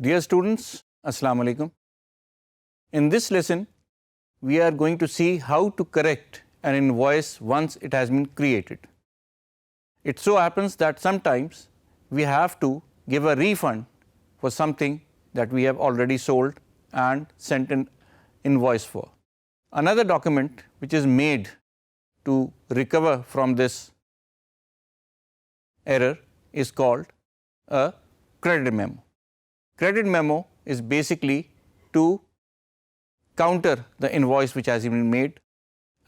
Dear students, Assalamu alaikum. In this lesson, we are going to see how to correct an invoice once it has been created. It so happens that sometimes we have to give a refund for something that we have already sold and sent an invoice for. Another document which is made to recover from this error is called a credit memo. Credit memo is basically to counter the invoice which has been made,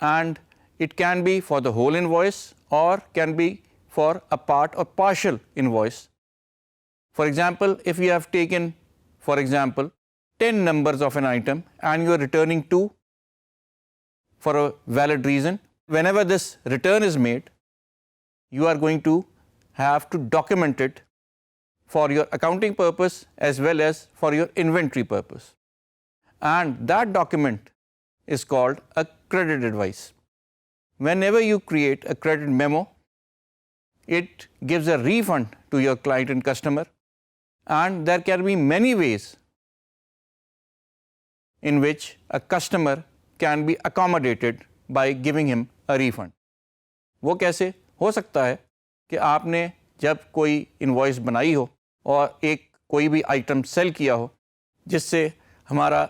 and it can be for the whole invoice or can be for a part or partial invoice. For example, if you have taken, for example, 10 numbers of an item and you are returning 2 for a valid reason, whenever this return is made, you are going to have to document it for your accounting purpose as well as for your inventory purpose. And that document is called a credit advice. Whenever you create a credit memo, it gives a refund to your client and customer, and there can be many ways in which a customer can be accommodated by giving him a refund. وہ کیسے ہو سکتا ہے کہ آپ نے جب کوئی invoice بنائی ہو اور ایک کوئی بھی آئٹم سیل کیا ہو جس سے ہمارا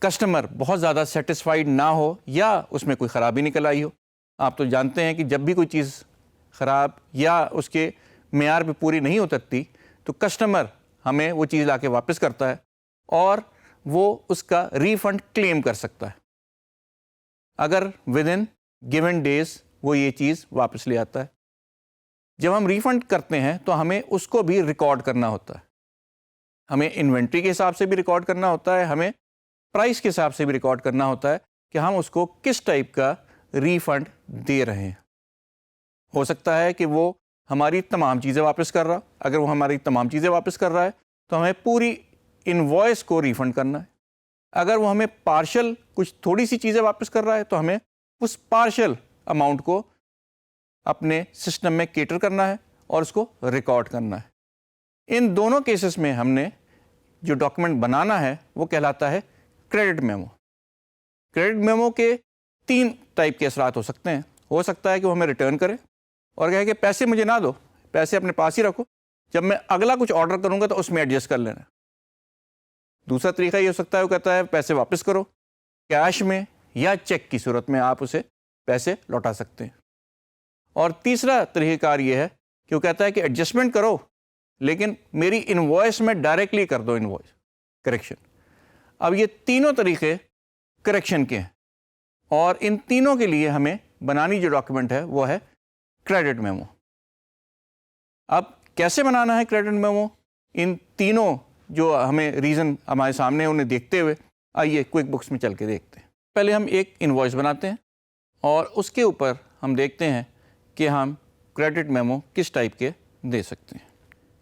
کسٹمر بہت زیادہ سیٹسفائیڈ نہ ہو یا اس میں کوئی خرابی نکل آئی ہو. آپ تو جانتے ہیں کہ جب بھی کوئی چیز خراب یا اس کے معیار پہ پوری نہیں اترتی تو کسٹمر ہمیں وہ چیز لا کے واپس کرتا ہے اور وہ اس کا ریفنڈ کلیم کر سکتا ہے اگر ود ان گیون ڈیز وہ یہ چیز واپس لے آتا ہے. جب ہم ریفنڈ کرتے ہیں تو ہمیں اس کو بھی ریکارڈ کرنا ہوتا ہے. ہمیں انوینٹری کے حساب سے بھی ریکارڈ کرنا ہوتا ہے, ہمیں پرائس کے حساب سے بھی ریکارڈ کرنا ہوتا ہے کہ ہم اس کو کس ٹائپ کا ریفنڈ دے رہے ہیں. ہو سکتا ہے کہ وہ ہماری تمام چیزیں واپس کر رہا, اگر وہ ہماری تمام چیزیں واپس کر رہا ہے تو ہمیں پوری انوائس کو ریفنڈ کرنا ہے. اگر وہ ہمیں پارشل کچھ تھوڑی سی چیزیں واپس کر رہا ہے تو ہمیں اس پارشل اماؤنٹ کو اپنے سسٹم میں کیٹر کرنا ہے اور اس کو ریکارڈ کرنا ہے. ان دونوں کیسز میں ہم نے جو ڈاکومنٹ بنانا ہے وہ کہلاتا ہے کریڈٹ میمو. کریڈٹ میمو کے 3 ٹائپ کے اثرات ہو سکتے ہیں. ہو سکتا ہے کہ وہ ہمیں ریٹرن کرے اور کہے کہ پیسے مجھے نہ دو, پیسے اپنے پاس ہی رکھو, جب میں اگلا کچھ آرڈر کروں گا تو اس میں ایڈجسٹ کر لینا. دوسرا طریقہ یہ ہو سکتا ہے وہ کہتا ہے پیسے واپس کرو, کیش میں یا چیک کی صورت میں آپ اسے پیسے لوٹا سکتے ہیں. اور تیسرا طریقہ کار یہ ہے کہ وہ کہتا ہے کہ ایڈجسٹمنٹ کرو لیکن میری انوائس میں ڈائریکٹلی کر دو انوائس کریکشن. اب یہ تینوں طریقے کریکشن کے ہیں اور ان تینوں کے لیے ہمیں بنانی جو ڈاکیومنٹ ہے وہ ہے کریڈٹ میمو. اب کیسے بنانا ہے کریڈٹ میمو, ان تینوں جو ہمیں ریزن ہمارے سامنے انہیں دیکھتے ہوئے آئیے کوئک بکس میں چل کے دیکھتے ہیں. پہلے ہم ایک انوائس بناتے ہیں اور اس کے اوپر ہم دیکھتے ہیں کہ ہم کریڈٹ میمو کس ٹائپ کے دے سکتے ہیں.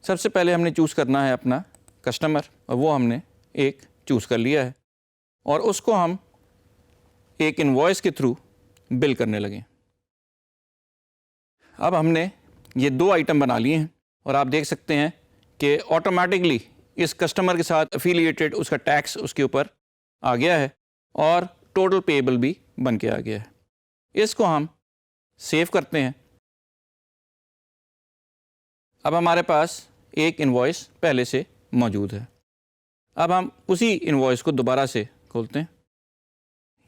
سب سے پہلے ہم نے چوز کرنا ہے اپنا کسٹمر, اور وہ ہم نے ایک چوز کر لیا ہے اور اس کو ہم ایک انوائس کے تھرو بل کرنے لگے. اب ہم نے یہ 2 آئٹم بنا لیے ہیں اور آپ دیکھ سکتے ہیں کہ آٹومیٹکلی اس کسٹمر کے ساتھ افیلیٹڈ اس کا ٹیکس اس کے اوپر آ گیا ہے اور ٹوٹل پیبل بھی بن کے آ گیا ہے. اس کو ہم سیو کرتے ہیں. اب ہمارے پاس ایک انوائس پہلے سے موجود ہے. اب ہم اسی انوائس کو دوبارہ سے کھولتے ہیں.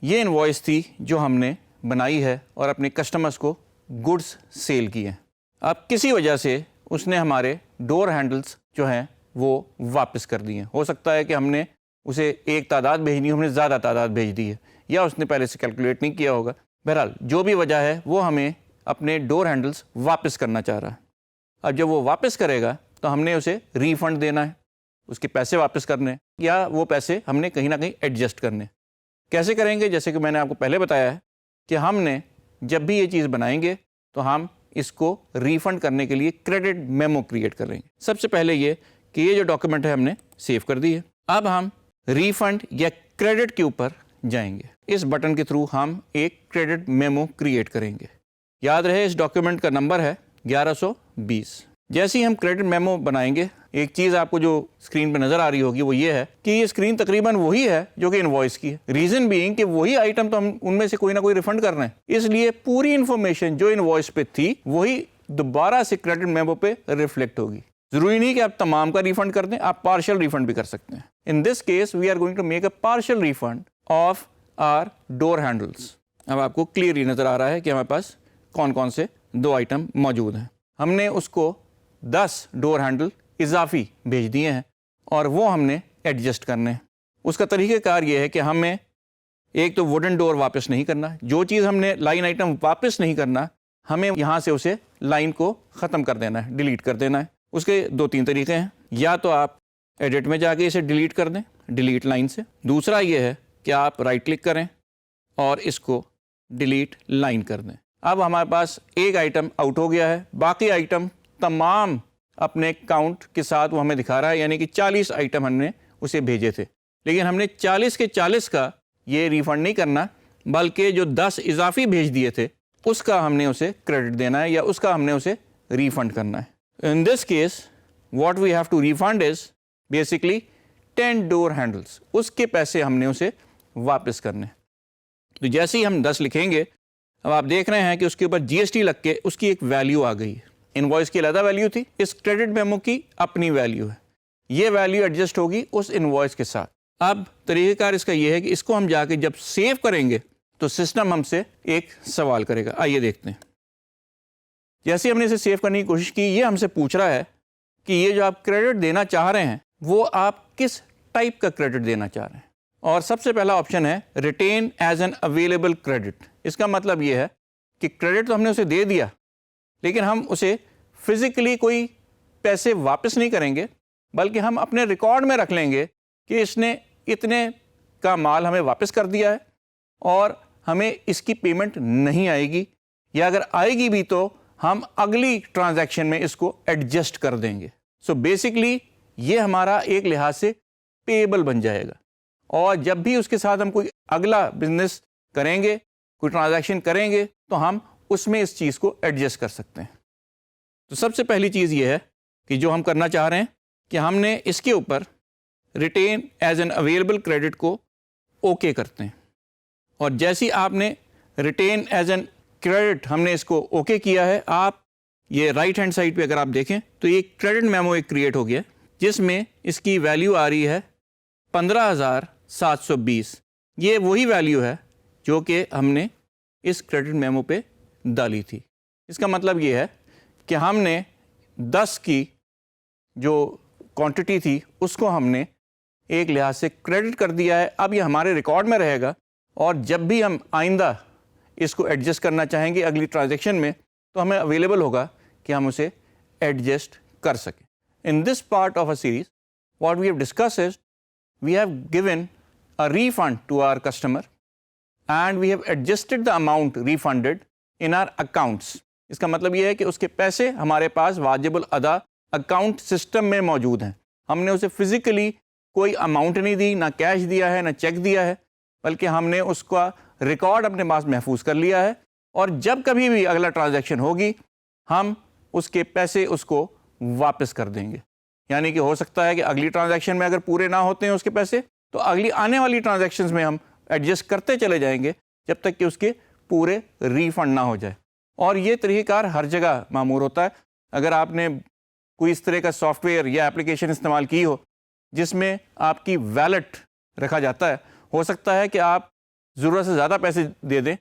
یہ انوائس تھی جو ہم نے بنائی ہے اور اپنے کسٹمرز کو گڈس سیل کیے ہیں. اب کسی وجہ سے اس نے ہمارے ڈور ہینڈلز جو ہیں وہ واپس کر دیے ہیں. ہو سکتا ہے کہ ہم نے اسے ایک تعداد بھیجنی, ہم نے زیادہ تعداد بھیج دی ہے, یا اس نے پہلے سے کیلکولیٹ نہیں کیا ہوگا. بہرحال جو بھی وجہ ہے وہ ہمیں اپنے ڈور ہینڈلز واپس کرنا چاہ رہا ہے. اب جب وہ واپس کرے گا تو ہم نے اسے ریفنڈ دینا ہے, اس کے پیسے واپس کرنے, یا وہ پیسے ہم نے کہیں نہ کہیں ایڈجسٹ کرنے. کیسے کریں گے؟ جیسے کہ میں نے آپ کو پہلے بتایا ہے کہ ہم نے جب بھی یہ چیز بنائیں گے تو ہم اس کو ریفنڈ کرنے کے لیے کریڈٹ میمو کریٹ کریں گے. سب سے پہلے یہ کہ یہ جو ڈاکیومنٹ ہے ہم نے سیو کر دی ہے. اب ہم ریفنڈ یا کریڈٹ کے اوپر جائیں گے. اس بٹن کے تھرو ہم ایک کریڈٹ میمو کریٹ کریں گے. یاد رہے اس ڈاکیومنٹ کا نمبر ہے 1120. جیسے ہی ہم کریڈٹ میمو بنائیں گے ایک چیز آپ کو جو اسکرین پہ نظر آ رہی ہوگی وہ یہ ہے کہ یہ اسکرین تقریباً وہی ہے جو کہ انوائس کی ہے. ریزن بینگ کہ وہی آئٹم تو ہم ان میں سے کوئی نہ کوئی ریفنڈ کر رہے ہیں, اس لیے پوری انفارمیشن جو انوائس پہ تھی وہی دوبارہ سے کریڈٹ میمو پہ ریفلیکٹ ہوگی. ضروری نہیں کہ آپ تمام کا ریفنڈ کر دیں, آپ پارشل ریفنڈ بھی کر سکتے ہیں. In this case we are going to make a partial refund of our door handles. اب آپ کو کلیئرلی نظر آ رہا ہے کہ ہمارے پاس کون کون سے 2 آئٹم موجود ہیں. ہم نے اس کو 10 ڈور ہینڈل اضافی بھیج دیے ہیں اور وہ ہم نے ایڈجسٹ کرنے ہیں. اس کا طریقہ کار یہ ہے کہ ہمیں ایک تو ووڈن ڈور واپس نہیں کرنا, جو چیز ہم نے لائن آئٹم واپس نہیں کرنا ہمیں یہاں سے اسے لائن کو ختم کر دینا ہے, ڈیلیٹ کر دینا ہے. اس کے 2-3 طریقے ہیں. یا تو آپ ایڈٹ میں جا کے اسے ڈیلیٹ کر دیں, ڈیلیٹ لائن سے. دوسرا یہ ہے کہ آپ رائٹ کلک کریں اور اس کو ڈیلیٹ لائن کر دیں. اب ہمارے پاس ایک آئٹم آؤٹ ہو گیا ہے, باقی آئٹم تمام اپنے کاؤنٹ کے ساتھ وہ ہمیں دکھا رہا ہے, یعنی کہ 40 آئٹم ہم نے اسے بھیجے تھے. لیکن ہم نے 40 کے 40 کا یہ ریفنڈ نہیں کرنا, بلکہ جو 10 اضافی بھیج دیے تھے اس کا ہم نے اسے کریڈٹ دینا ہے یا اس کا ہم نے اسے ریفنڈ کرنا ہے. In this case, what we have to refund is basically 10 door handles. اس کے پیسے ہم نے اسے واپس کرنے. تو جیسے ہی ہم 10 لکھیں گے, اب آپ دیکھ رہے ہیں کہ اس کے اوپر جی ایس ٹی لگ کے اس کی ایک ویلیو آ گئی ہے. انوائس کی علیحدہ ویلیو تھی, اس کریڈٹ میمو کی اپنی ویلیو ہے. یہ ویلیو ایڈجسٹ ہوگی اس انوائس کے ساتھ. اب طریقہ کار اس کا یہ ہے کہ اس کو ہم جا کے جب سیو کریں گے تو سسٹم ہم سے ایک سوال کرے گا. آئیے دیکھتے ہیں. جیسے ہم نے اسے سیو کرنے کی کوشش کی, یہ ہم سے پوچھ رہا ہے کہ یہ جو آپ کریڈٹ دینا چاہ رہے ہیں وہ آپ کس ٹائپ کا کریڈٹ دینا چاہ رہے ہیں. اور سب سے پہلا آپشن ہے ریٹین ایز این اویلیبل کریڈٹ. اس کا مطلب یہ ہے کہ کریڈٹ تو ہم نے اسے دے دیا, لیکن ہم اسے فزیکلی کوئی پیسے واپس نہیں کریں گے, بلکہ ہم اپنے ریکارڈ میں رکھ لیں گے کہ اس نے اتنے کا مال ہمیں واپس کر دیا ہے اور ہمیں اس کی پیمنٹ نہیں آئے گی, یا اگر آئے گی بھی تو ہم اگلی ٹرانزیکشن میں اس کو ایڈجسٹ کر دیں گے. سو بیسکلی یہ ہمارا ایک لحاظ سے پیبل بن جائے گا, اور جب بھی اس کے ساتھ ہم کوئی اگلا بزنس کریں گے, کوئی ٹرانزیکشن کریں گے, تو ہم اس میں اس چیز کو ایڈجسٹ کر سکتے ہیں. تو سب سے پہلی چیز یہ ہے کہ جو ہم کرنا چاہ رہے ہیں کہ ہم نے اس کے اوپر ریٹین ایز این اویلیبل کریڈٹ کو اوکے کرتے ہیں. اور جیسی آپ نے ریٹین ایز این کریڈٹ ہم نے اس کو اوکے کیا ہے, آپ یہ رائٹ ہینڈ سائڈ پہ اگر آپ دیکھیں تو یہ کریڈٹ میمو ایک کریٹ ہو گیا, جس میں اس کی ویلیو آ رہی ہے 15,720. یہ وہی ویلیو ہے جو کہ ہم نے اس کریڈٹ میمو پہ ڈالی تھی. اس کا مطلب یہ ہے کہ ہم نے 10 کی جو کوانٹٹی تھی اس کو ہم نے ایک لحاظ سے کریڈٹ کر دیا ہے. اب یہ ہمارے ریکارڈ میں رہے گا, اور جب بھی ہم آئندہ اس کو ایڈجسٹ کرنا چاہیں گے اگلی ٹرانزیکشن میں, تو ہمیں اویلیبل ہوگا کہ ہم اسے ایڈجسٹ کر سکیں. In this part of a series what we have discuss is we have given a refund to our customer and we have adjusted the amount refunded in our accounts. اس کا مطلب یہ ہے کہ اس کے پیسے ہمارے پاس واجب الادا اکاؤنٹ سسٹم میں موجود ہیں. ہم نے اسے فزیکلی کوئی اماؤنٹ نہیں دی, نہ کیش دیا ہے نہ چیک دیا ہے, بلکہ ہم نے اس کا ریکارڈ اپنے پاس محفوظ کر لیا ہے, اور جب کبھی بھی اگلا ٹرانزیکشن ہوگی ہم اس کے پیسے اس کو واپس کر دیں گے. یعنی کہ ہو سکتا ہے کہ اگلی ٹرانزیکشن میں اگر پورے نہ ہوتے ہیں اس کے پیسے, تو اگلی آنے والی ٹرانزیکشنز میں ہم ایڈجسٹ کرتے چلے جائیں گے جب تک کہ اس کے پورے ریفنڈ نہ ہو جائے. اور یہ طریقہ کار ہر جگہ معمول ہوتا ہے. اگر آپ نے کوئی اس طرح کا سافٹ ویئر یا اپلیکیشن استعمال کی ہو جس میں آپ کی ویلٹ رکھا جاتا ہے, ہو سکتا ہے کہ آپ ضرورت سے زیادہ پیسے دے دیں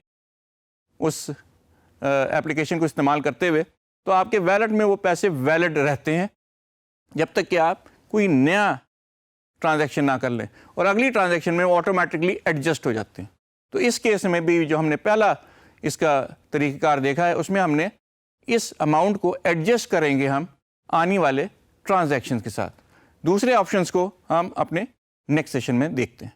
اس اپلیکیشن کو استعمال کرتے ہوئے, تو آپ کے ویلٹ میں وہ پیسے ویلڈ رہتے ہیں جب تک کہ آپ کوئی نیا ٹرانزیکشن نہ کر لیں, اور اگلی ٹرانزیکشن میں وہ آٹومیٹکلی ایڈجسٹ ہو جاتے ہیں. تو اس کیس میں بھی جو ہم نے پہلا اس کا طریقہ کار دیکھا ہے, اس میں ہم نے اس اماؤنٹ کو ایڈجسٹ کریں گے ہم آنے والے ٹرانزیکشن کے ساتھ. دوسرے آپشنس کو ہم اپنے نیکسٹ سیشن میں دیکھتے ہیں.